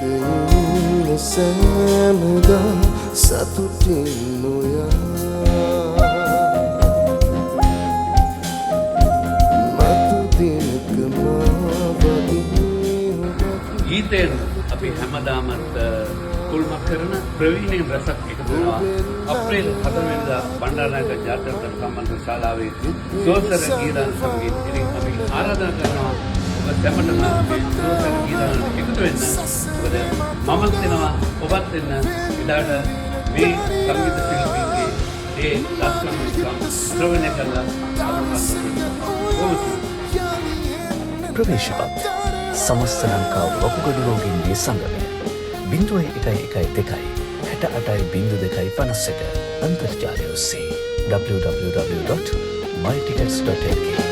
ඉන්න සෑමදා සතුටින් නොයා මතු දිනක ගීතයෙන් අපි හැමදාමත් කුල්මක් කරන ප්‍රවීණයන් රසක් එකතු වෙනවා අප්‍රේල් 4 වෙනිදා බණ්ඩාරනායක ජාත්‍යන්තර සම්බන්ධ ශාලාවේ සෝසර ගීතාන සමගින් ඉතින් අපි ආරාධනා කරනවා ඔබ සැමටම මේ සෝසර ගීතාන එකතු වෙන්න. මොකද මමත් වෙනවා ඔබත් වෙන්න ඉඩාට මේ සංගීත ශිල්පීන්ගේ ඒ ලස්සන ශ්‍රවණය කරලා ප්‍රවේශපත් සමස්ත ලංකාව වකුගඩු රෝගීන්ගේ සංගමය 0112 68.02.51 අන්තර්ජාලය ඔස්සේ www.mytickets.lk